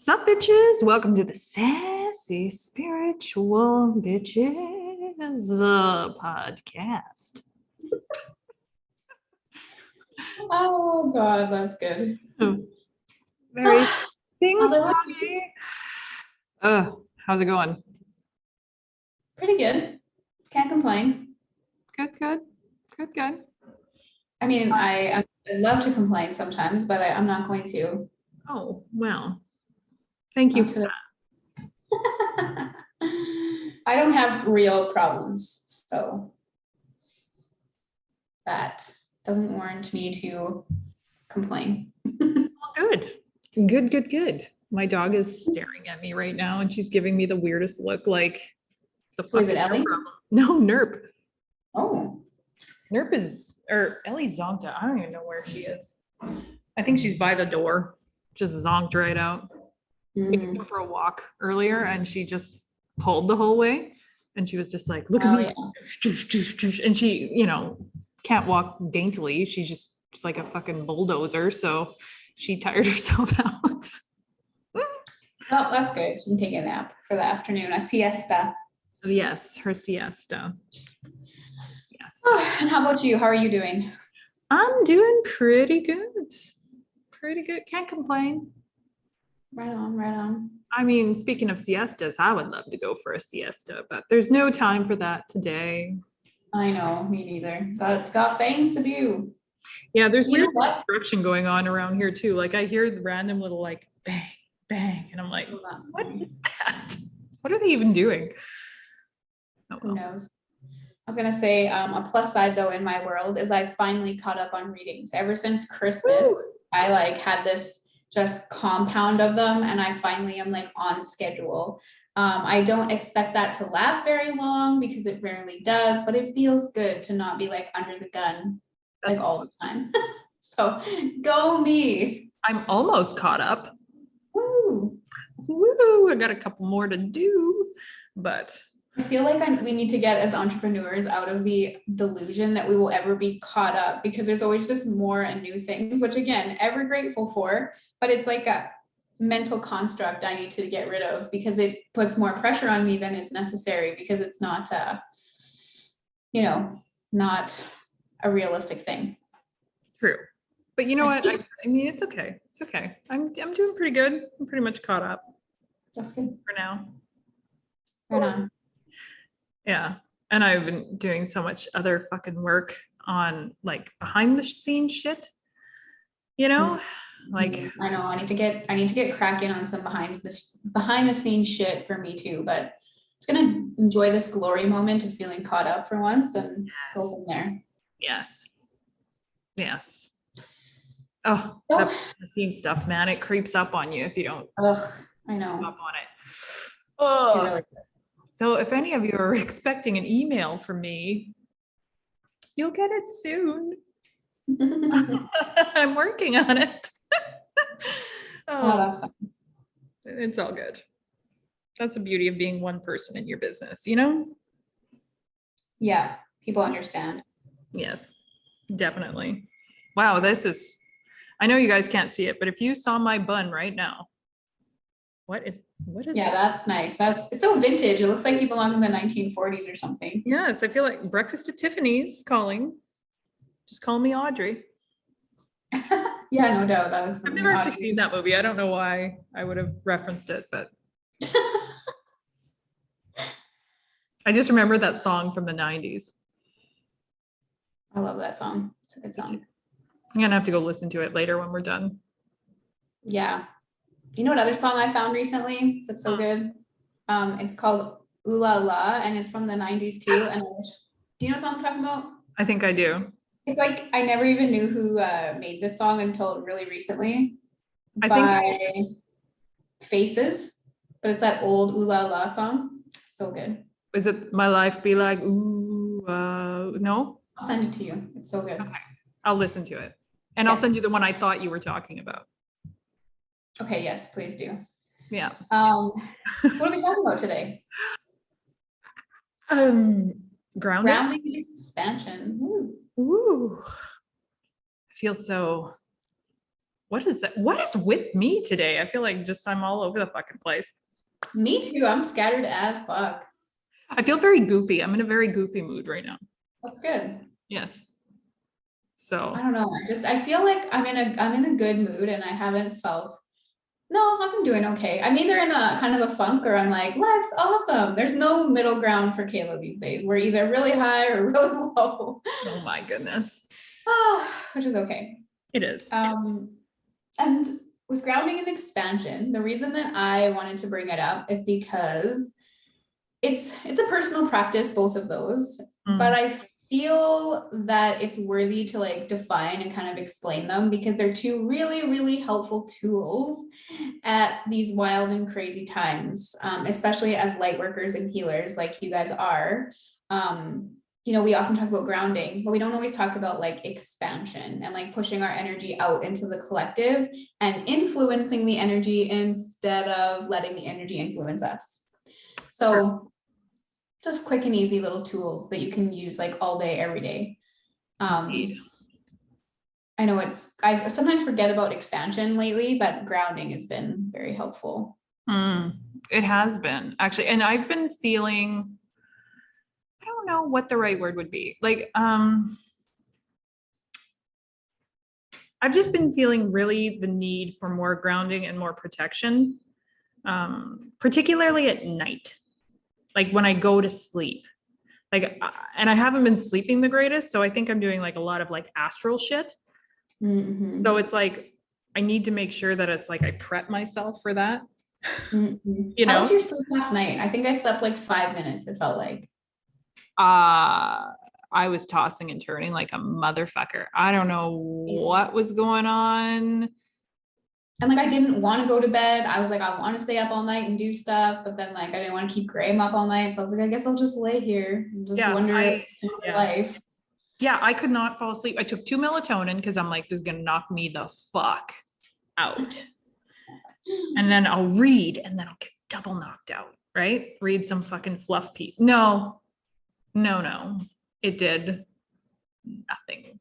Sup, bitches? Welcome to the Sassy Spiritual Bitches podcast. Oh God, that's good. Very things. How's it going? Pretty good. Can't complain. Good. I mean, I love to complain sometimes, but I'm not going to. Oh, well. Thank you for that. I don't have real problems, so that doesn't warrant me to complain. Good. My dog is staring at me right now and she's giving me the weirdest look, like the fuck. Is it Ellie? No, Nerp. Oh. Nerp is, or Ellie zonked out. I don't even know where she is. I think she's by the door. Just zonked right out. We took her for a walk earlier and she just pulled the whole way. And she was just like, look at me. Yeah. And she, can't walk daintily. She's just like a fucking bulldozer. So she tired herself out. Well, that's good. She can take a nap for the afternoon, a siesta. Yes, her siesta. Oh, and how about you? How are you doing? I'm doing pretty good. Can't complain. Right on. I mean, speaking of siestas, I would love to go for a siesta, but there's no time for that today. I know, me neither. Got things to do. Yeah, there's weird construction going on around here too. Like I hear the random little like bang, bang, and I'm like, what is that? What are they even doing? Oh, well. Who knows? I was gonna say a plus side though in my world is I finally caught up on readings. Ever since Christmas, I like had this just compound of them and I finally am like on schedule. I don't expect that to last very long because it rarely does, but it feels good to not be like under the gun like all the time. So go me. I'm almost caught up. Woo. I got a couple more to do, but I feel like we need to get as entrepreneurs out of the delusion that we will ever be caught up because there's always just more and new things, which again, ever grateful for, but it's like a mental construct I need to get rid of because it puts more pressure on me than is necessary because it's not, not a realistic thing. True. But you know what? I mean, it's okay. It's okay. I'm doing pretty good. I'm pretty much caught up. That's good. For now. Right on. Yeah. And I've been doing so much other fucking work on like behind the scenes shit. Like I know I need to get cracking on some behind the scenes shit for me too, but it's gonna enjoy this glory moment of feeling caught up for once and go from there. Yes. Oh, that behind the scenes stuff, man. It creeps up on you if you don't. Ugh, I know. Keep up on it. Oh. Really. So if any of you are expecting an email from me, you'll get it soon. I'm working on it. Oh, that's fun. It's all good. That's the beauty of being one person in your business, Yeah, people understand. Yes, definitely. Wow, I know you guys can't see it, but if you saw my bun right now, what is yeah, that's nice. It's so vintage. It looks like you belong in the 1940s or something. Yes, I feel like Breakfast at Tiffany's calling. Just call me Audrey. Yeah, no doubt. I've never actually seen that movie. I don't know why I would have referenced it, but I just remember that song from the 90s. I love that song. It's a good song. I'm gonna have to go listen to it later when we're done. Yeah. You know what other song I found recently that's so good? It's called Ooh La La, and it's from the 90s too. And do you know what song I'm talking about? I think I do. It's like I never even knew who made this song until really recently. I think Faces, but it's that old Ooh La La song. So good. Is it My Life Be Like Ooh? No? I'll send it to you. It's so good. Okay. I'll listen to it. And I'll send you the one I thought you were talking about. Okay, yes, please do. Yeah. So what are we talking about today? Grounding expansion. Ooh. I feel so What is that? What is with me today? I feel like just I'm all over the fucking place. Me too. I'm scattered as fuck. I feel very goofy. I'm in a very goofy mood right now. That's good. Yes. So I don't know. I feel like I'm in a good mood and I haven't felt. No, I've been doing okay. I'm either in a kind of a funk or I'm like, life's awesome. There's no middle ground for Kayla these days. We're either really high or really low. oh my goodness. Which is okay. It is. And with grounding and expansion, the reason that I wanted to bring it up is because it's a personal practice, both of those, but I feel that it's worthy to like define and kind of explain them because they're two really, really helpful tools at these wild and crazy times, especially as light workers and healers like you guys are. You know, we often talk about grounding, but we don't always talk about like expansion and like pushing our energy out into the collective and influencing the energy instead of letting the energy influence us. So just quick and easy little tools that you can use like all day, every day. I know I sometimes forget about expansion lately, but grounding has been very helpful. It has been actually. And I've been feeling, I don't know what the right word would be. Like, I've just been feeling really the need for more grounding and more protection, particularly at night. Like when I go to sleep, like, and I haven't been sleeping the greatest. So I think I'm doing like a lot of like astral shit. So it's like, I need to make sure that it's like, I prep myself for that. You know? How was your sleep last night? I think I slept like 5 minutes. It felt like. I was tossing and turning like a motherfucker. I don't know what was going on. And like I didn't want to go to bed. I was like, I want to stay up all night and do stuff, but then like I didn't want to keep Graham up all night. So I was like, I guess I'll just lay here and just wonder my life. Yeah, I could not fall asleep. I took 2 melatonin because I'm like, this is gonna knock me the fuck out. And then I'll read and then I'll get double knocked out, right? Read some fucking fluff piece. No. It did nothing.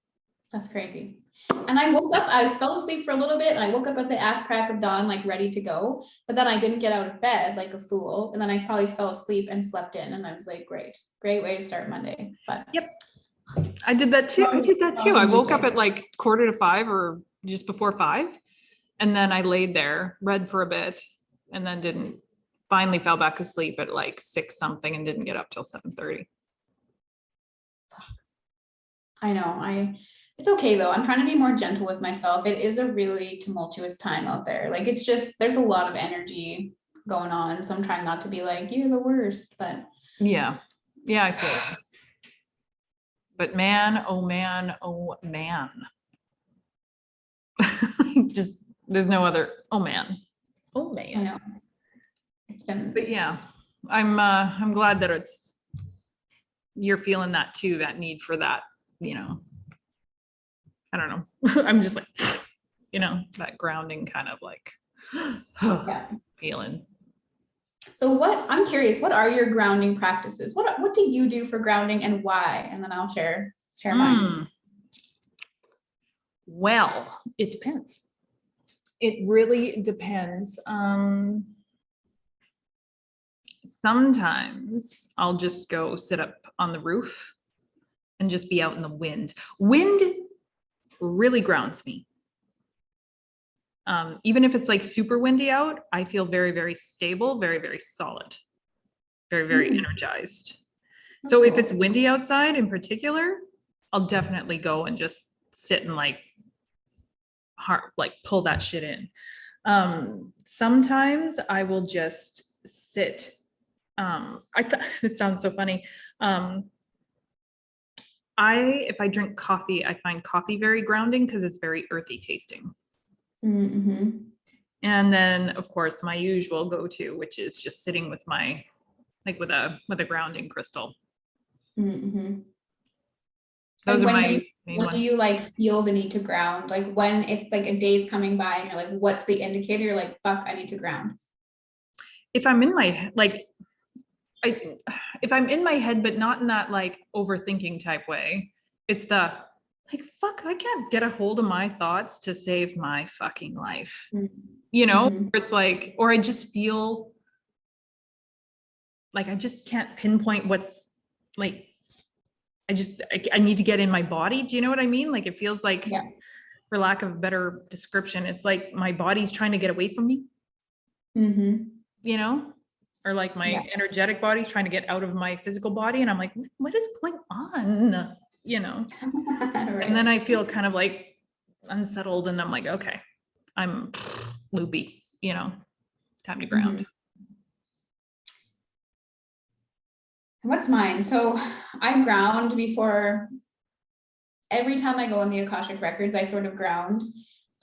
That's crazy. And I woke up, I fell asleep for a little bit and I woke up at the ass crack of dawn, like ready to go. But then I didn't get out of bed like a fool. And then I probably fell asleep and slept in. And I was like, great way to start Monday. But yep. I did that too. I woke up at like 4:45 or just before 5. And then I laid there, read for a bit, and then finally fell back asleep at like 6 something and didn't get up till 7:30. I know. It's okay though. I'm trying to be more gentle with myself. It is a really tumultuous time out there. Like it's just, there's a lot of energy going on. So I'm trying not to be like, you're the worst, but. Yeah, I feel it. But man, oh man. Just, there's no other, oh man. I know. It's been. But yeah, I'm glad that you're feeling that too, that need for that, you know. I don't know. I'm just like, you know, that grounding kind of like feeling. So I'm curious, what are your grounding practices? What do you do for grounding and why? And then I'll share mine. Well, it depends. It really depends. Sometimes I'll just go sit up on the roof and just be out in the wind. Wind really grounds me. Even if it's like super windy out, I feel very, very stable, very, very solid, very, very energized. So if it's windy outside in particular, I'll definitely go and just sit and like pull that shit in. Sometimes I will just sit. It sounds so funny. If I drink coffee, I find coffee very grounding because it's very earthy tasting. And then of course my usual go-to, which is just sitting with with a grounding crystal. Those are my main ones. Do you like feel the need to ground? Like if like a day's coming by and you're like, what's the indicator? You're like, fuck, I need to ground. If I'm in my if I'm in my head, but not in that like overthinking type way, it's like, fuck, I can't get a hold of my thoughts to save my fucking life. Mm-hmm. It's like, or I just feel like I just can't pinpoint what's like, I need to get in my body. Do you know what I mean? Like, it feels like, Yeah. for lack of a better description, it's like my body's trying to get away from me, Mm-hmm. or like Yeah. my energetic body's trying to get out of my physical body. And I'm like, what is going on? And then Right. I feel kind of like unsettled and I'm like, okay, I'm loopy, time to Mm-hmm. ground. What's mine? So I ground before every time I go on the Akashic records, I sort of ground.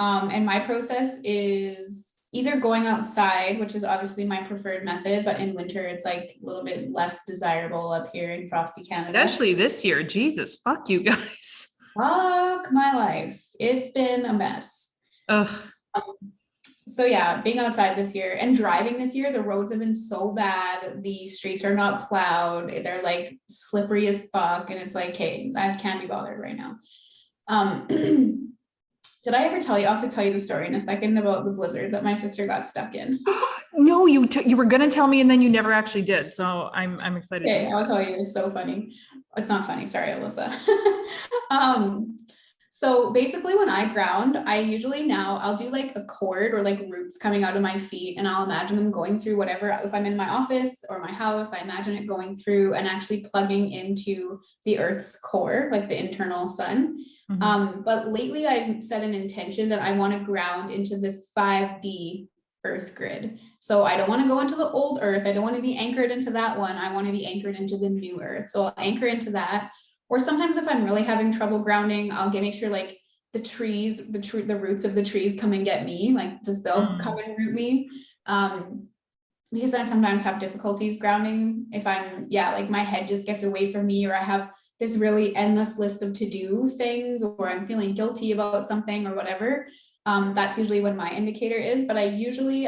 And my process is either going outside, which is obviously my preferred method, but in winter it's like a little bit less desirable up here in frosty Canada. Especially this year, Jesus, fuck you guys. Fuck my life. It's been a mess. Ugh. So yeah, being outside this year and driving this year, the roads have been so bad. The streets are not plowed. They're like slippery as fuck. And it's like, hey, I can't be bothered right now. Did I ever tell you? I'll have to tell you the story in a second about the blizzard that my sister got stuck in. No, you were gonna tell me and then you never actually did. So I'm excited. Okay, I'll tell you. It's so funny. It's not funny. Sorry, Alyssa. So basically when I ground, I usually now I'll do like a cord or like roots coming out of my feet and I'll imagine them going through whatever. If I'm in my office or my house, I imagine it going through and actually plugging into the earth's core, like the internal sun. But lately I've set an intention that I want to ground into the 5D earth grid. So I don't want to go into the old earth. I don't want to be anchored into that one. I want to be anchored into the new earth. So I'll anchor into that. Or sometimes if I'm really having trouble grounding, I'll make sure like the trees, the roots of the trees come and get me, like just they'll come and root me. Because I sometimes have difficulties grounding if I'm, like my head just gets away from me or I have this really endless list of to-do things or I'm feeling guilty about something or whatever. That's usually when my indicator is, but I usually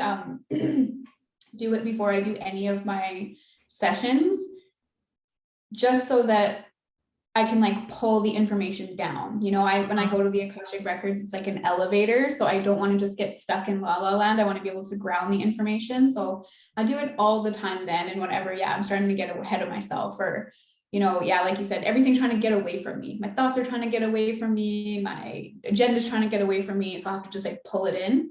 do it before I do any of my sessions, just so that I can like pull the information down. When I go to the Akashic records, it's like an elevator. So I don't want to just get stuck in la la land. I want to be able to ground the information. So I do it all the time then. And whenever, I'm starting to get ahead of myself or, like you said, everything's trying to get away from me. My thoughts are trying to get away from me. My agenda's trying to get away from me. So I have to just like pull it in.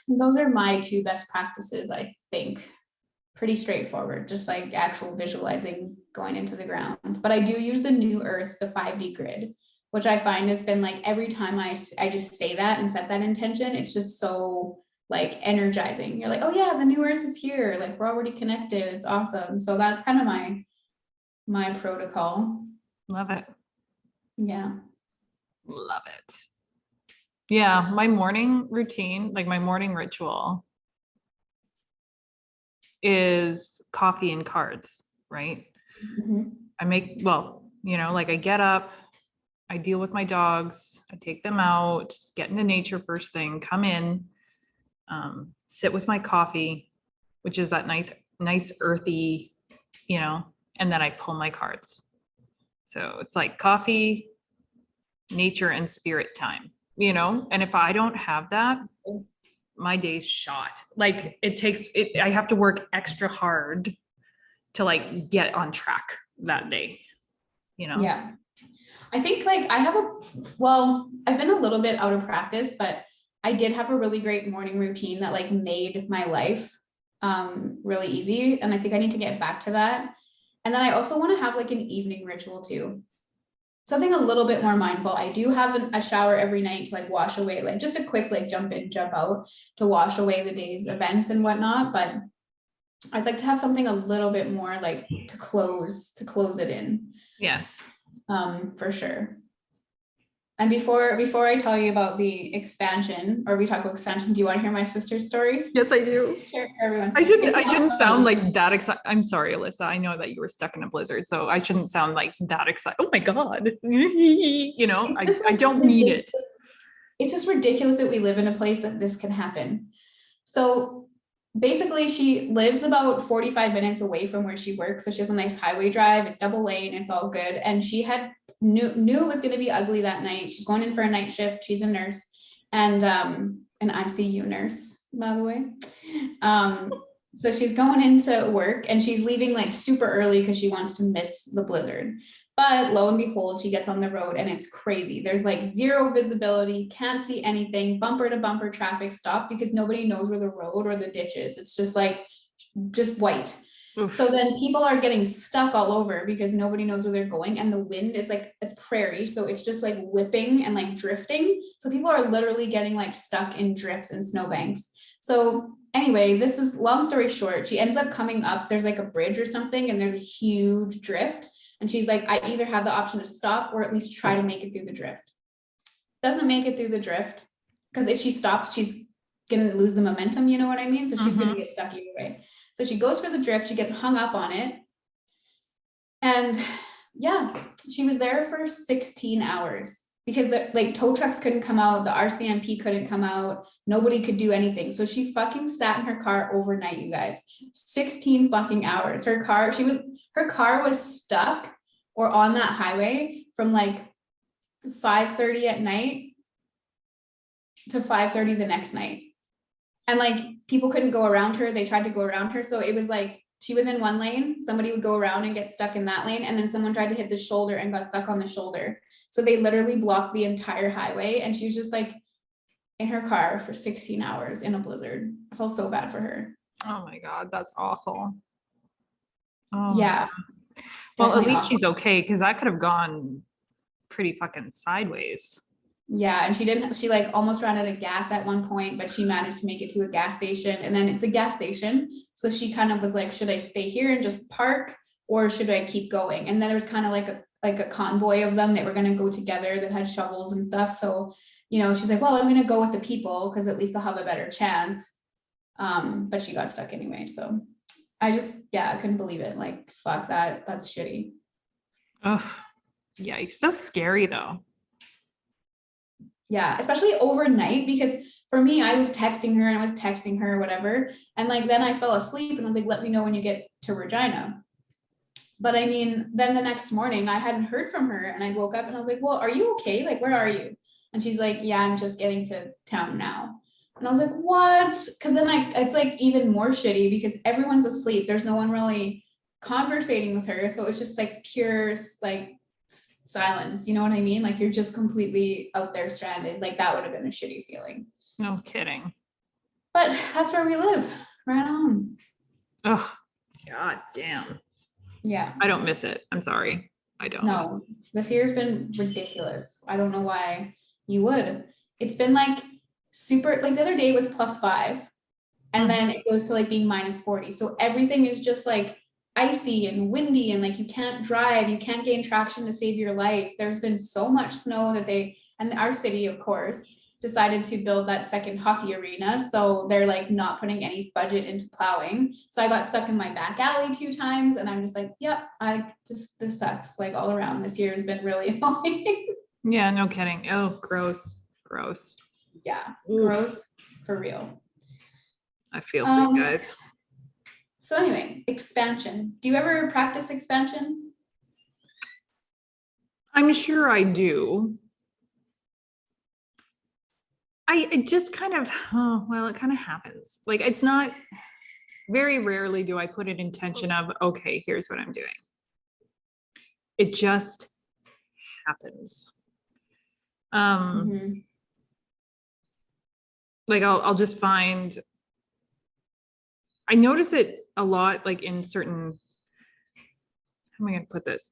And those are my two best practices, I think. Pretty straightforward, just like actual visualizing going into the ground. But I do use the new earth, the 5D grid, which I find has been like every time I just say that and set that intention, it's just so like energizing. You're like, oh yeah, the new earth is here. Like we're already connected. It's awesome. So that's kind of my protocol. Love it. Yeah. Love it. Yeah, my morning routine, like my morning ritual is coffee and cards, right? I make, like I get up, I deal with my dogs, I take them out, get into nature first thing, come in, sit with my coffee, which is that nice earthy, and then I pull my cards. So it's like coffee, nature, and spirit time, and if I don't have that, my day's shot. Like I have to work extra hard to like get on track that day, Yeah. I think like I've been a little bit out of practice, but I did have a really great morning routine that like made my life really easy. And I think I need to get back to that. And then I also want to have like an evening ritual too. Something a little bit more mindful. I do have a shower every night to like wash away, like just a quick like jump in, jump out to wash away the day's events and whatnot. But I'd like to have something a little bit more like to close it in. Yes. For sure. And before I tell you about the expansion, or we talk about expansion, do you want to hear my sister's story? Yes, I do. Share everyone. I shouldn't sound like that excited. I'm sorry, Alyssa. I know that you were stuck in a blizzard, so I shouldn't sound like that excited. Oh my God. I don't need it. It's just ridiculous that we live in a place that this can happen. So basically she lives about 45 minutes away from where she works. So she has a nice highway drive. It's double lane. It's all good. And she had knew it was going to be ugly that night. She's going in for a night shift. She's a nurse, and an ICU nurse, by the way. So she's going into work and she's leaving like super early because she wants to miss the blizzard. But lo and behold, she gets on the road and it's crazy. There's like zero visibility, can't see anything, bumper to bumper traffic stop because nobody knows where the road or the ditch is. It's just like, just white. Oof. So then people are getting stuck all over because nobody knows where they're going. And the wind is like, it's prairie. So it's just like whipping and like drifting. So people are literally getting like stuck in drifts and snowbanks. So anyway, this is long story short. She ends up coming up. There's like a bridge or something and there's a huge drift. And she's like, I either have the option to stop or at least try to make it through the drift. Doesn't make it through the drift because if she stops, she's going to lose the momentum. You know what I mean? So she's going to get stuck either way. So she goes for the drift. She gets hung up on it. And yeah, she was there for 16 hours because the like tow trucks couldn't come out. The RCMP couldn't come out. Nobody could do anything. So she fucking sat in her car overnight, you guys. 16 fucking hours. Her car was stuck or on that highway from like 5:30 at night to 5:30 the next night. And like people couldn't go around her. They tried to go around her. So it was like she was in one lane. Somebody would go around and get stuck in that lane. And then someone tried to hit the shoulder and got stuck on the shoulder. So they literally blocked the entire highway. And she was just like in her car for 16 hours in a blizzard. I felt so bad for her. Oh my God, that's awful. Oh yeah. Well, at least awful. She's okay because that could have gone pretty fucking sideways. Yeah, and she like almost ran out of gas at one point, but she managed to make it to a gas station. And then it's a gas station. So she kind of was like, should I stay here and just park or should I keep going? And then there was kind of like a convoy of them that were going to go together that had shovels and stuff. So, you know, she's like, well, I'm going to go with the people because at least they'll have a better chance. But she got stuck anyway. So I couldn't believe it. Like, fuck that. That's shitty. Oh, yeah. So scary though. Yeah, especially overnight, because for me, I was texting her, whatever. And like, then I fell asleep and I was like, let me know when you get to Regina. But I mean, then the next morning I hadn't heard from her and I woke up and I was like, well, are you okay? Like, where are you? And she's like, yeah, I'm just getting to town now. And I was like, what? Cause then it's like even more shitty because everyone's asleep. There's no one really conversating with her. So it's just like pure, like, silence, you know what I mean? Like you're just completely out there stranded. Like that would have been a shitty feeling. No kidding. But that's where we live. Right on. Oh, God damn. Yeah. I don't miss it. I'm sorry. I don't. No, this year's been ridiculous. I don't know why you would. It's been like super, like the other day was +5 and then it goes to like being -40. So everything is just like icy and windy and like you can't drive, you can't gain traction to save your life. There's been so much snow that and our city of course decided to build that second hockey arena, so they're like not putting any budget into plowing. So I got stuck in my back alley 2 times and I'm just like, yep, this sucks. Like all around this year has been really annoying. Yeah, no kidding. Oh, gross. Yeah. Oof. Gross for real. I feel for you guys. So anyway, expansion. Do you ever practice expansion? I'm sure I do. It just kind of, it kind of happens. Like it's not, very rarely do I put an intention of, okay, here's what I'm doing. It just happens. Like I'll just find, I notice it a lot, like in certain, how am I going to put this?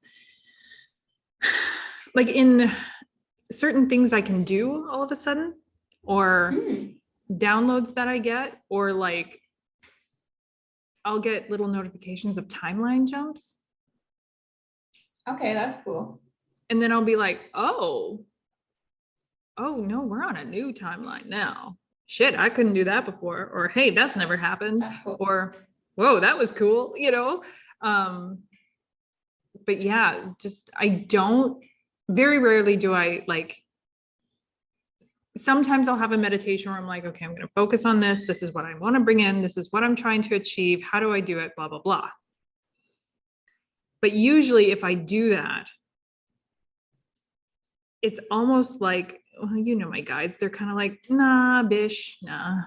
Like in certain things I can do all of a sudden, or downloads that I get, or like I'll get little notifications of timeline jumps. Okay, that's cool. And then I'll be like, oh no, we're on a new timeline now. Shit, I couldn't do that before. Or hey, that's never happened. That's cool. Or whoa, that was cool, you know? But yeah, just, very rarely do I like, sometimes I'll have a meditation where I'm like, okay, I'm going to focus on this. This is what I want to bring in. This is what I'm trying to achieve. How do I do it? Blah, blah, blah. But usually if I do that, it's almost like, well, you know, my guides, they're kind of like, nah, bish, nah,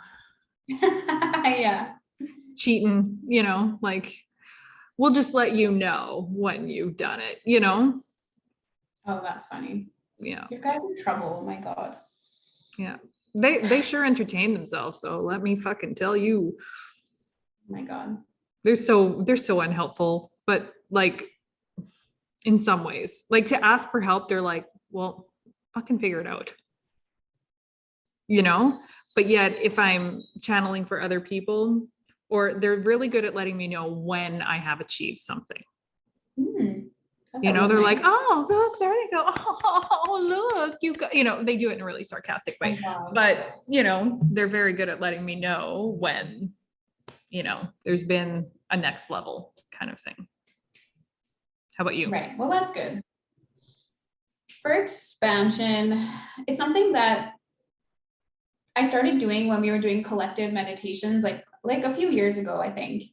Yeah. cheating, you know, like, we'll just let you know when you've done it, you know? Oh, that's funny. Yeah. Your guys in trouble. Oh my God. Yeah. They sure entertain themselves though. Let me fucking tell you. Oh my God. They're so unhelpful, but like in some ways, like to ask for help, they're like, well, fucking figure it out, you know? But yet if I'm channeling for other people, or they're really good at letting me know when I have achieved something. That's You at know, least they're nice. like, oh, look, there you go. Oh, look, you got, you know, they do it in a really sarcastic way. Oh, wow. But, you know, they're very good at letting me know when, you know, there's been a next level kind of thing. How about you? Right. Well, that's good. For expansion, it's something that I started doing when we were doing collective meditations, like a few years ago, I think.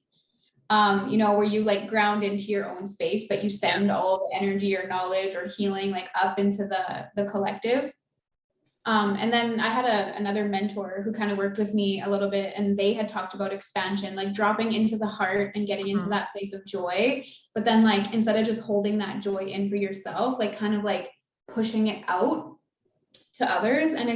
You know, where you like ground into your own space, but you send all the energy or knowledge or healing like up into the collective. And then I had another mentor who kind of worked with me a little bit, and they had talked about expansion, like dropping into the heart and getting into that place of joy. But then, like, instead of just holding that joy in for yourself, like kind of like pushing it out to others. And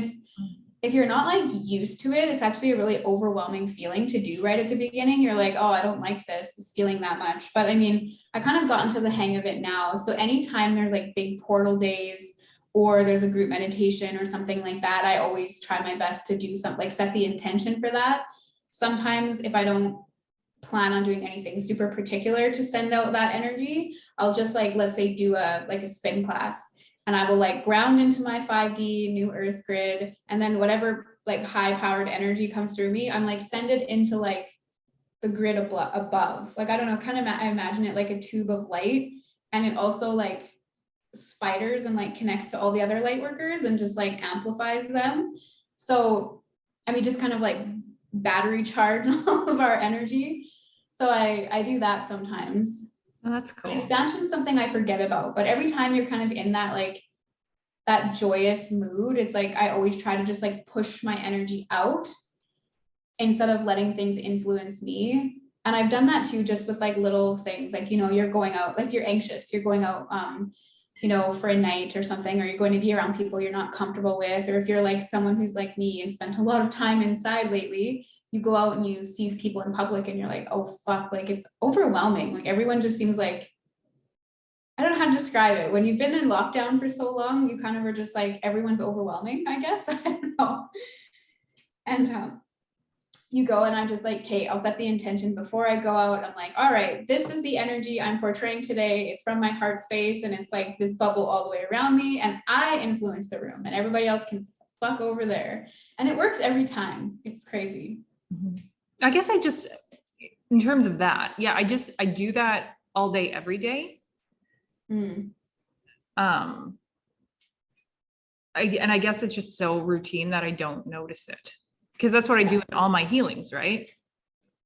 if you're not like used to it, it's actually a really overwhelming feeling to do right at the beginning. You're like, oh, I don't like this feeling that much. But I mean, I kind of gotten to the hang of it now. So anytime there's like big portal days or there's a group meditation or something like that, I always try my best to do something, like set the intention for that. Sometimes if I don't plan on doing anything super particular to send out that energy, I'll just like, let's say do a spin class, and I will like ground into my 5D new earth grid. And then whatever like high powered energy comes through me, I'm like, send it into like the grid above. Like, I don't know, kind of, I imagine it like a tube of light. And it also like spiders and like connects to all the other light workers and just like amplifies them. So, I mean, just kind of like battery charge all of our energy. So I do that sometimes. Oh, that's cool. Expansion is something I forget about, but every time you're kind of in that like that joyous mood, it's like I always try to just like push my energy out instead of letting things influence me. And I've done that too, just with like little things, like, you know, you're going out, like you're anxious, you're going out, you know, for a night or something, or you're going to be around people you're not comfortable with, or if you're like someone who's like me and spent a lot of time inside lately, you go out and you see people in public and you're like, oh fuck, like it's overwhelming. Like everyone just seems like, I don't know how to describe it. When you've been in lockdown for so long, you kind of are just like, everyone's overwhelming, I guess. I don't know. And you go and I'm just like, Kate, I'll set the intention before I go out. I'm like, all right, this is the energy I'm portraying today. It's from my heart space. And it's like this bubble all the way around me. And I influence the room and everybody else can fuck over there. And it works every time. It's crazy. I guess I just, in terms of that, yeah, I do that all day, every day. I guess it's just so routine that I don't notice it, because that's what I do in all my healings, right?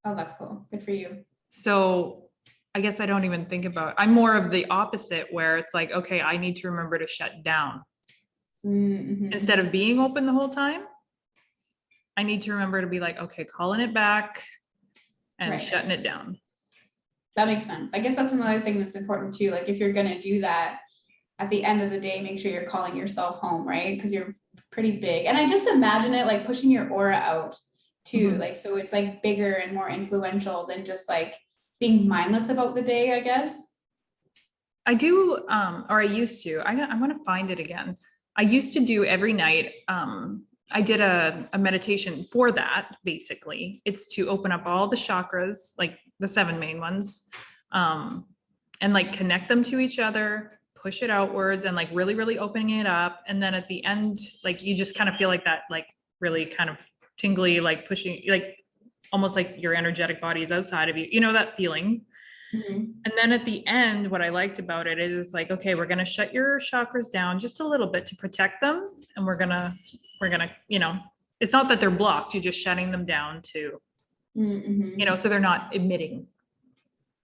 Oh, that's cool. Good for you. So I guess I don't even think about, I'm more of the opposite, where it's like, okay, I need to remember to shut down. Instead of being open the whole time, I need to remember to be like, okay, calling it back and shutting it down. That makes sense. I guess that's another thing that's important too. Like if you're going to do that, at the end of the day, make sure you're calling yourself home, right? Because you're pretty big. And I just imagine it like pushing your aura out too. Like, so it's like bigger and more influential than just like being mindless about the day, I guess. I do, or I used to, I'm going to find it again. I used to do every night. I did a meditation for that. Basically, it's to open up all the chakras, like the 7 main ones, and like connect them to each other, push it outwards, and like really, really opening it up. And then at the end, like you just kind of feel like that, like really kind of tingly, like pushing, like almost like your energetic body is outside of you, you know, that feeling. And then at the end, what I liked about it is like, okay, we're going to shut your chakras down just a little bit to protect them. And we're going to, you know, it's not that they're blocked, you're just shutting them down to, you know, so they're not emitting.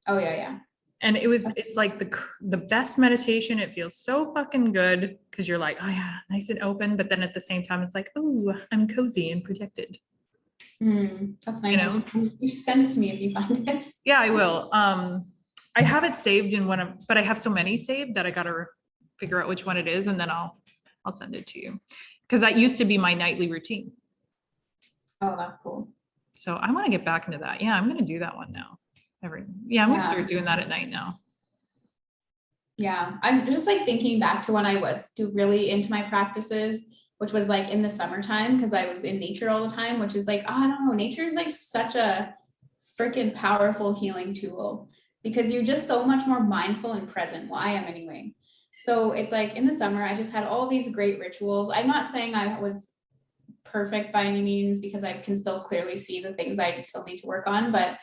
Oh yeah. And it's like the best meditation. It feels so fucking good because you're like, oh yeah, nice and open. But then at the same time, it's like, oh, I'm cozy and protected. That's nice. You know? You should send it to me if you find it. Yeah, I will. I have it saved in but I have so many saved that I gotta figure out which one it is, and then I'll send it to you. Because that used to be my nightly routine. Oh, that's cool. So I want to get back into that. Yeah, I'm gonna do that one now. I'm gonna start doing that at night now. Yeah, I'm just like thinking back to when I was really into my practices, which was like in the summertime because I was in nature all the time, which is like, I don't know, nature is like such a freaking powerful healing tool because you're just so much more mindful and present. Well, I am anyway. So it's like in the summer, I just had all these great rituals. I'm not saying I was perfect by any means because I can still clearly see the things I still need to work on, but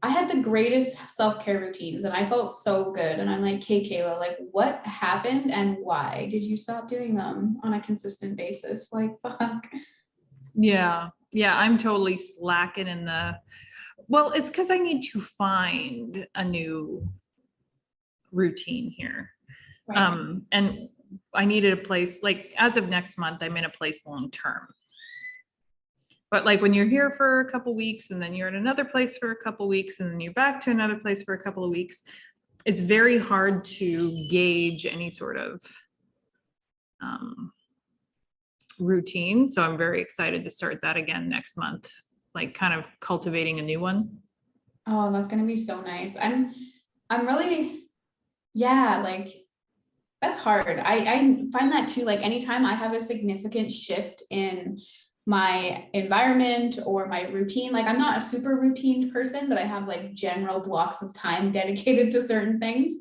I had the greatest self-care routines and I felt so good. And I'm like, hey, Kayla, like what happened and why did you stop doing them on a consistent basis? Like, fuck. Yeah. Yeah. I'm totally slacking well, it's because I need to find a new routine here. Right. And I needed a place like as of next month, I'm in a place long-term. But like when you're here for a couple weeks and then you're in another place for a couple weeks and then you're back to another place for a couple of weeks, it's very hard to gauge any sort of routine. So I'm very excited to start that again next month, like kind of cultivating a new one. Oh, that's gonna be so nice. I'm really, yeah, like that's hard. I find that too, like anytime I have a significant shift in my environment or my routine, like I'm not a super routine person, but I have like general blocks of time dedicated to certain things.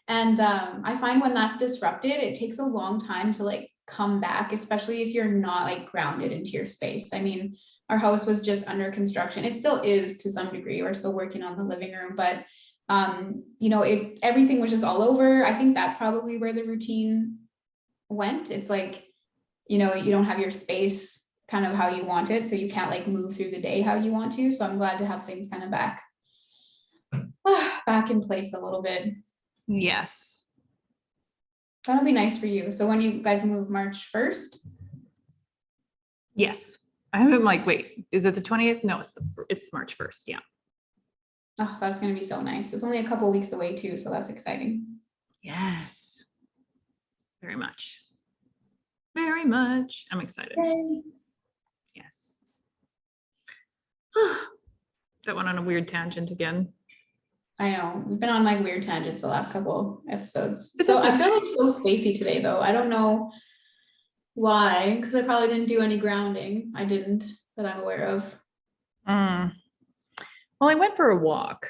And I find when that's disrupted, it takes a long time to like come back, especially if you're not like grounded into your space. I mean, our house was just under construction. It still is to some degree. We're still working on the living room, but you know, everything was just all over. I think that's probably where the routine went. It's like, you know, you don't have your space kind of how you want it, so you can't like move through the day how you want to. So I'm glad to have things kind of back in place a little bit. Yes. That'll be nice for you. So when you guys move March 1st? Yes. I'm like, wait, is it the 20th? No, it's March 1st. Yeah. Oh, that's going to be so nice. It's only a couple weeks away too, so that's exciting. Yes. Very much. Very much. I'm excited. Yay. Yes. That went on a weird tangent again. I know. We've been on like weird tangents the last couple episodes. But So that's I okay. feel like so spacey today though. I don't know why, because I probably didn't do any grounding. I didn't that I'm aware of. Well, I went for a walk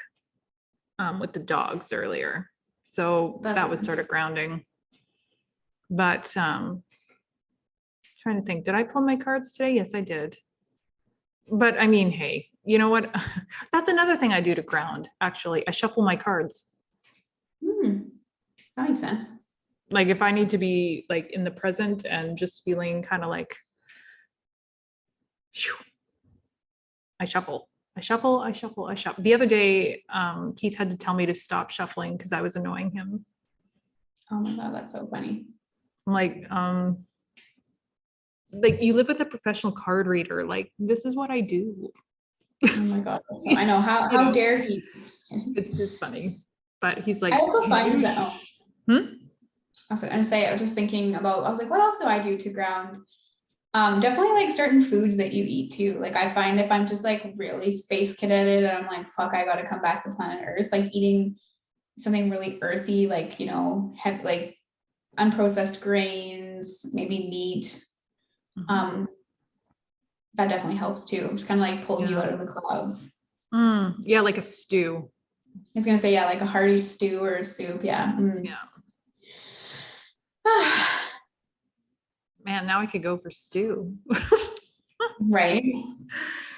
with the dogs earlier. So that was sort of grounding. But trying to think, did I pull my cards today? Yes, I did. But I mean, hey, you know what? That's another thing I do to ground, actually. I shuffle my cards. That makes sense. Like if I need to be like in the present and just feeling kind of like, I shuffle. The other day, Keith had to tell me to stop shuffling because I was annoying him. Oh my God, that's so funny. I'm like you live with a professional card reader. Like this is what I do. Oh my God. I know. How dare he? It's just funny. But he's like, I also find that, I was going to say, I was just thinking about, I was like, what else do I do to ground? Definitely like certain foods that you eat too. Like I find if I'm just like really space cadeted and I'm like, fuck, I got to come back to planet Earth, like eating something really earthy, like, you know, like unprocessed grains, maybe meat. That definitely helps too. Just kind of like pulls you out of the clouds. Yeah, like a stew. I was gonna say, yeah, like a hearty stew or a soup. Yeah. Yeah. Man, now I could go for stew. Right.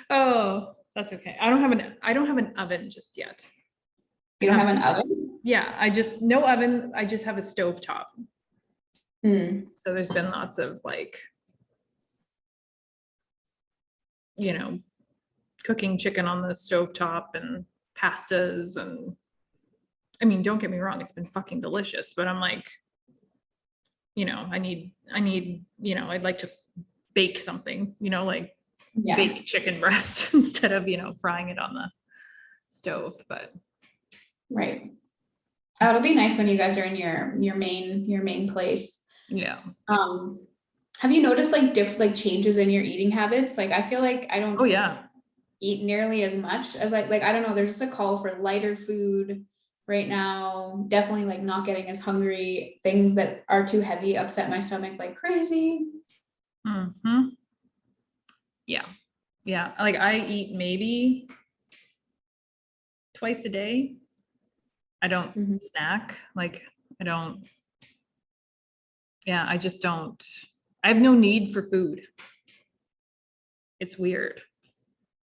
Oh, that's okay. I don't have an oven just yet. You don't have an oven? Yeah, no oven. I just have a stove top. So there's been lots of like, you know, cooking chicken on the stove top and pastas and I mean, don't get me wrong, it's been fucking delicious, but I'm like, I need, I'd like to bake something, like bake chicken breast instead of, frying it on the stove, but. Right. Oh, it'll be nice when you guys are in your main place. Yeah. Have you noticed like changes in your eating habits? Like I feel like I don't eat nearly as much as I don't know, there's just a call for lighter food right now. Definitely like not getting as hungry. Things that are too heavy upset my stomach like crazy. Mm-hmm. Yeah. Yeah. Like I eat maybe twice a day. I don't snack. Like I just don't, I have no need for food. It's weird.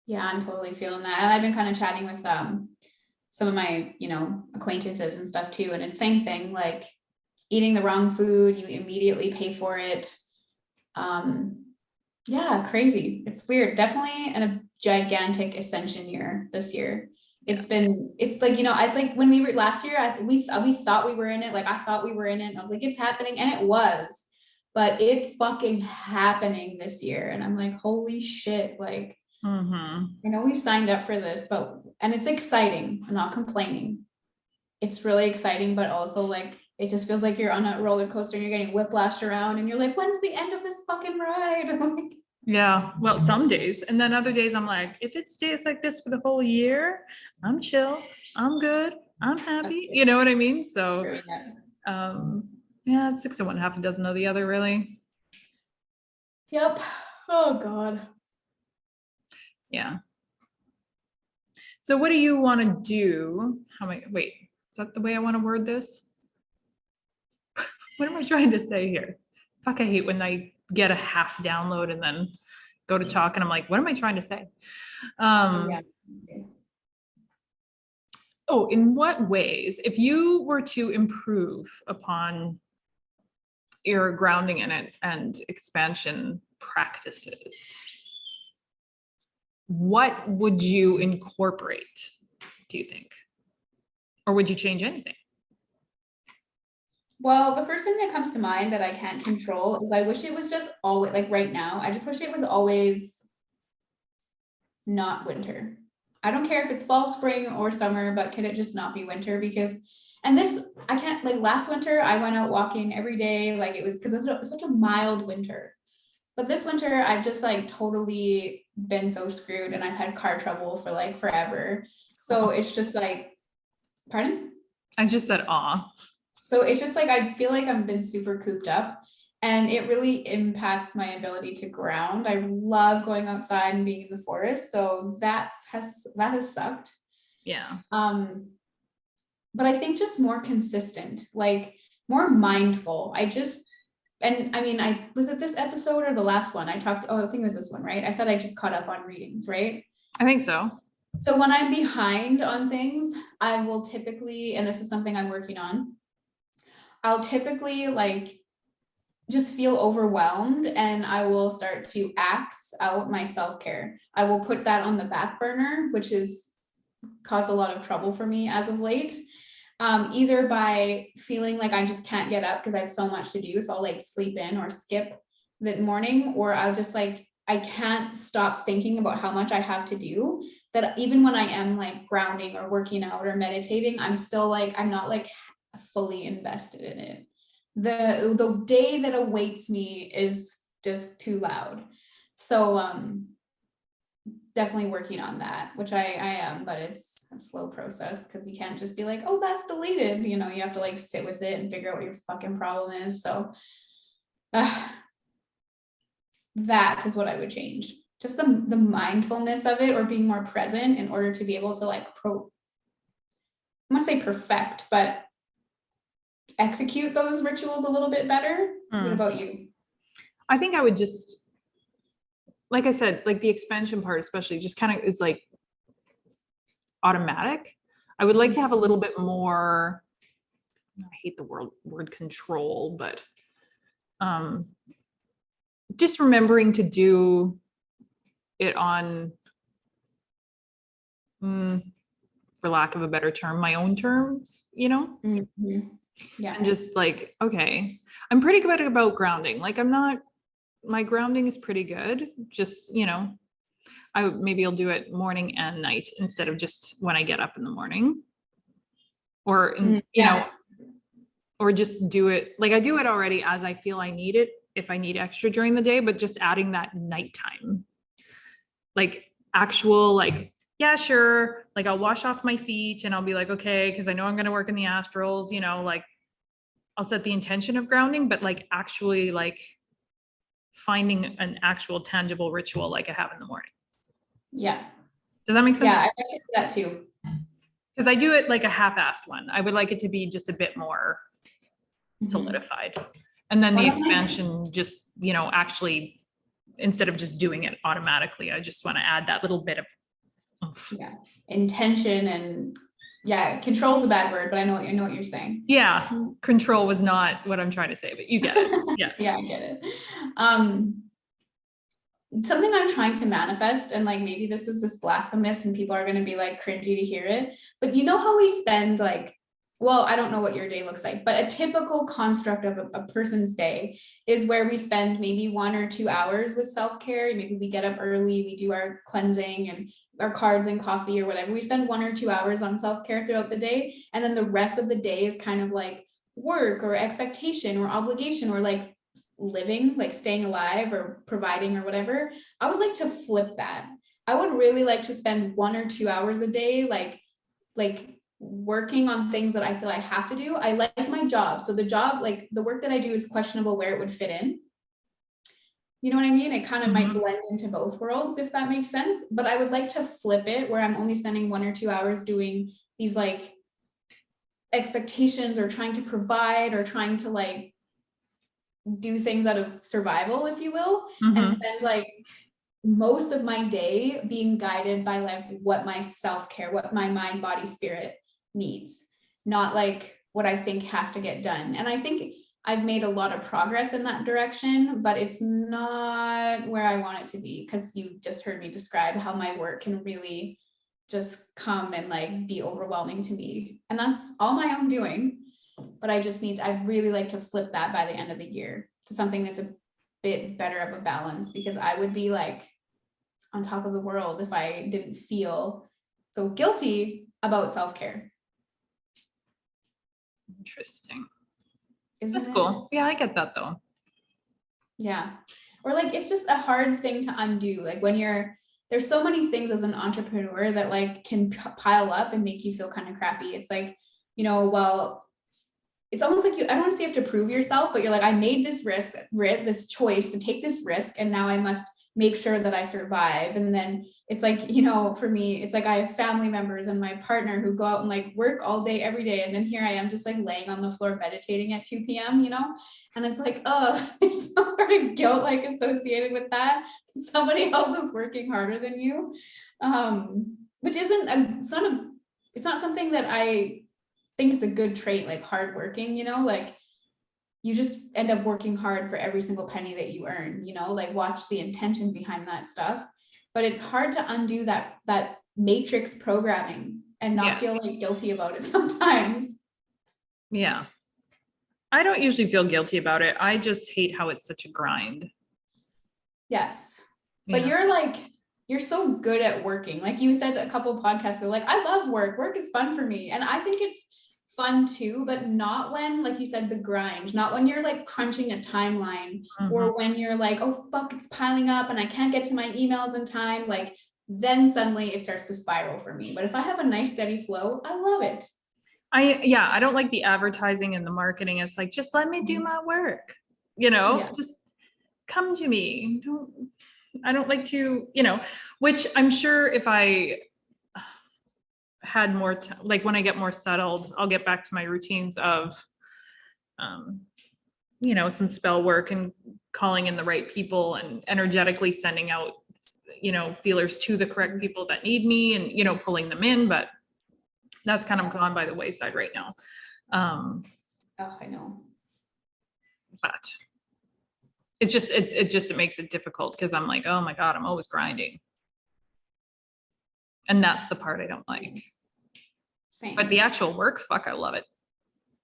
Yeah, I'm totally feeling that. And I've been kind of chatting with some of my, acquaintances and stuff too. And it's same thing, like eating the wrong food, you immediately pay for it. Yeah, crazy. It's weird. Definitely a gigantic ascension year this year. It's like, it's like when we were last year, we thought we were in it. Like I thought we were in it and I was like, it's happening. And it was, but it's fucking happening this year. And I'm like, holy shit. Like, I know we signed up for this, and it's exciting. I'm not complaining. It's really exciting, but also like, it just feels like you're on a roller coaster and you're getting whiplashed around and you're like, when's the end of this fucking ride? Yeah. Well, some days. And then other days I'm like, if it stays like this for the whole year, I'm chill. I'm good. I'm happy. You know what I mean? So, it's 6 of one, half a dozen of the other, really. Yep. Oh God. Yeah. So what do you want to do? Wait, is that the way I want to word this? What am I trying to say here? Fuck, I hate when I get a half download and then go to talk and I'm like, what am I trying to say? In what ways, if you were to improve upon your grounding in it and expansion practices, what would you incorporate, do you think? Or would you change anything? Well, the first thing that comes to mind that I can't control is I wish it was just always like right now. I just wish it was always not winter. I don't care if it's fall, spring, or summer, but can it just not be winter? I can't, like last winter, I went out walking every day. Like it was because it was such a mild winter. But this winter, I've just like totally been so screwed and I've had car trouble for like forever. So it's just like, pardon? I just said, aw. So it's just like, I feel like I've been super cooped up and it really impacts my ability to ground. I love going outside and being in the forest. So that has sucked. Yeah. But I think just more consistent, like more mindful. I was it this episode or the last one? I think it was this one, right? I said I just caught up on readings, right? I think so. So when I'm behind on things, I will typically, and this is something I'm working on, I'll typically like just feel overwhelmed and I will start to axe out my self-care. I will put that on the back burner, which has caused a lot of trouble for me as of late. Either by feeling like I just can't get up because I have so much to do. So I'll like sleep in or skip the morning, or I'll just like, I can't stop thinking about how much I have to do, that even when I am like grounding or working out or meditating, I'm still like, I'm not like fully invested in it. The day that awaits me is just too loud. So definitely working on that, which I am, but it's a slow process because you can't just be like, oh, that's deleted. You have to like sit with it and figure out what your fucking problem is. So that is what I would change. Just the mindfulness of it, or being more present in order to be able to like I want to say perfect, but execute those rituals a little bit better. What about you? I think I would just, like I said, like the expansion part, especially just kind of, it's like automatic. I would like to have a little bit more, I hate the word control, but just remembering to do it on for lack of a better term, my own terms, you know? Mm-hmm. Yeah. And just like, okay, I'm pretty good about grounding. Like my grounding is pretty good. Just, you know, maybe I'll do it morning and night instead of just when I get up in the morning, or, you know, or just do it. Like I do it already as I feel I need it, if I need extra during the day, but just adding that nighttime, like actual, like, yeah, sure. Like I'll wash off my feet and I'll be like, okay, cause I know I'm going to work in the astrals, you know, like I'll set the intention of grounding, but like actually like finding an actual tangible ritual like I have in the morning. Yeah. Does that make sense? Yeah, I can do that too. Because I do it like a half-assed one. I would like it to be just a bit more solidified. And then the expansion just, you know, actually, instead of just doing it automatically, I just want to add that little bit of intention. And control is a bad word, but I know what you're saying. Yeah, control was not what I'm trying to say, but you get it. Yeah. Yeah, I get it. Something I'm trying to manifest, and like maybe this is just blasphemous and people are going to be like cringy to hear it, but you know how we spend like, well, I don't know what your day looks like, but a typical construct of a person's day is where we spend maybe 1 or 2 hours with self-care. Maybe we get up early, we do our cleansing and our cards and coffee or whatever. We spend 1 or 2 hours on self-care throughout the day. And then the rest of the day is kind of like work or expectation or obligation or like living, like staying alive or providing or whatever. I would like to flip that. I would really like to spend 1 or 2 hours a day, like working on things that I feel I have to do. I like my job. So the job, like the work that I do is questionable where it would fit in. You know what I mean? It kind of might blend into both worlds, if that makes sense. But I would like to flip it where I'm only spending 1 or 2 hours doing these like expectations or trying to provide or trying to like do things out of survival, if you will, and spend like most of my day being guided by like what my self-care, what my mind, body, spirit needs, not like what I think has to get done. And I think I've made a lot of progress in that direction, but it's not where I want it to be, because you just heard me describe how my work can really just come and like be overwhelming to me. And that's all my own doing. But I really like to flip that by the end of the year to something that's a bit better of a balance, because I would be like on top of the world if I didn't feel so guilty about self-care. Interesting. Isn't That's cool. Yeah, I get that though. Yeah. Or like, it's just a hard thing to undo. Like when there's so many things as an entrepreneur that like can pile up and make you feel kind of crappy. It's like, you know, well, it's almost like I don't want to say you have to prove yourself, but you're like, I made this this choice to take this risk, and now I must make sure that I survive. And then it's like, you know, for me, it's like I have family members and my partner who go out and like work all day, every day. And then here I am just like laying on the floor meditating at 2 p.m., you know? And it's like, oh, there's some sort of guilt like associated with that. Somebody else is working harder than you. Which it's not something that I think is a good trait, like hardworking, you know, like you just end up working hard for every single penny that you earn, you know, like watch the intention behind that stuff. But it's hard to undo that matrix programming and not feel like guilty about it sometimes. Yeah. I don't usually feel guilty about it. I just hate how it's such a grind. Yes. But you're so good at working. Like you said a couple of podcasts ago, like I love work. Work is fun for me. And I think it's fun too, but not when, like you said, the grind, not when you're like crunching a timeline or when you're like, oh fuck, it's piling up and I can't get to my emails in time. Like then suddenly it starts to spiral for me. But if I have a nice steady flow, I love it. I don't like the advertising and the marketing. It's like, just let me do my work, you know, just come to me. I don't like to, you know, which I'm sure if I had more like when I get more settled, I'll get back to my routines of you know, some spell work and calling in the right people and energetically sending out, you know, feelers to the correct people that need me and, you know, pulling them in. But that's kind of gone by the wayside right now. Oh, I know. But it's just, it makes it difficult because I'm like, oh my God, I'm always grinding. And that's the part I don't like. Same. But the actual work, fuck, I love it.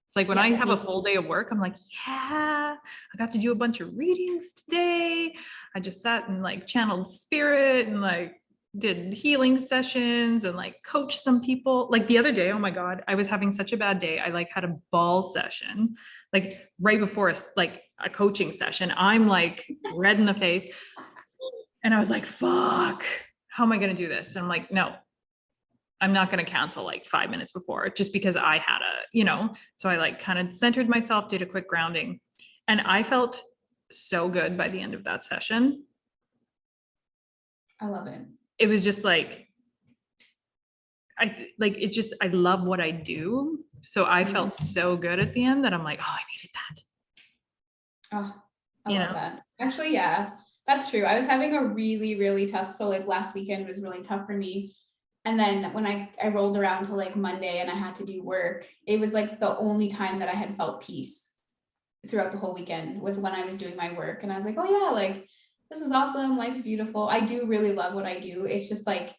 It's like when I have a full day of work, I'm like, yeah, I got to do a bunch of readings today. I just sat and like channeled spirit and like did healing sessions and like coached some people. Like the other day, oh my God, I was having such a bad day. I like had a ball session, like right before like a coaching session. I'm like red in the face. And I was like, fuck, how am I going to do this? And I'm like, no, I'm not going to cancel like 5 minutes before just because I had so I like kind of centered myself, did a quick grounding, and I felt so good by the end of that session. I love it. It was just like, I love what I do. So I felt so good at the end that I'm like, oh, I needed that. Oh, I love that. Actually, yeah, that's true. I was having a really, really tough, so like last weekend was really tough for me. And then when I rolled around to like Monday and I had to do work, it was like the only time that I had felt peace throughout the whole weekend was when I was doing my work. And I was like, oh yeah, like this is awesome. Life's beautiful. I do really love what I do. It's just like,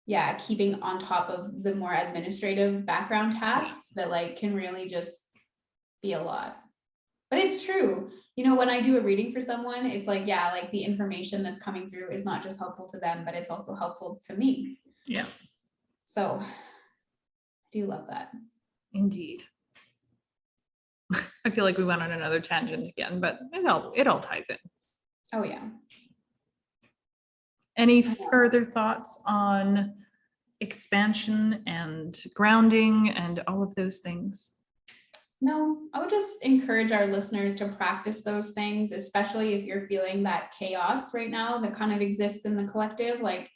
yeah, keeping on top of the more administrative background tasks that like can really just be a lot. But it's true. When I do a reading for someone, it's like, yeah, like the information that's coming through is not just helpful to them, but it's also helpful to me. Yeah. So I do love that. Indeed. I feel like we went on another tangent again, but it all ties in. Oh yeah. Any further thoughts on expansion and grounding and all of those things? No, I would just encourage our listeners to practice those things, especially if you're feeling that chaos right now that kind of exists in the collective. Like,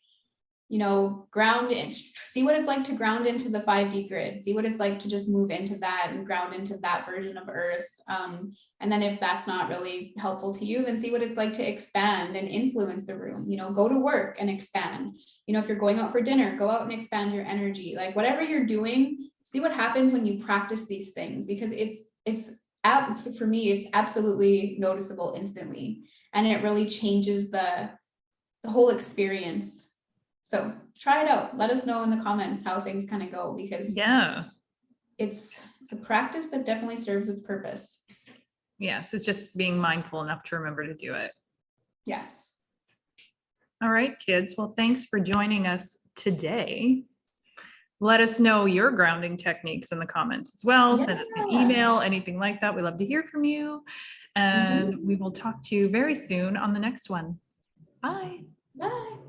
ground in, see what it's like to ground into the 5D grid, see what it's like to just move into that and ground into that version of Earth. And then if that's not really helpful to you, then see what it's like to expand and influence the room, go to work and expand. If you're going out for dinner, go out and expand your energy. Like whatever you're doing, see what happens when you practice these things, because for me, it's absolutely noticeable instantly. And it really changes the whole experience. So try it out. Let us know in the comments how things kind of go, because it's a practice that definitely serves its purpose. Yes, it's just being mindful enough to remember to do it. Yes. All right, kids. Well, thanks for joining us today. Let us know your grounding techniques in the comments as well. Send us an email, anything like that. We love to hear from you. And we will talk to you very soon on the next one. Bye. Bye.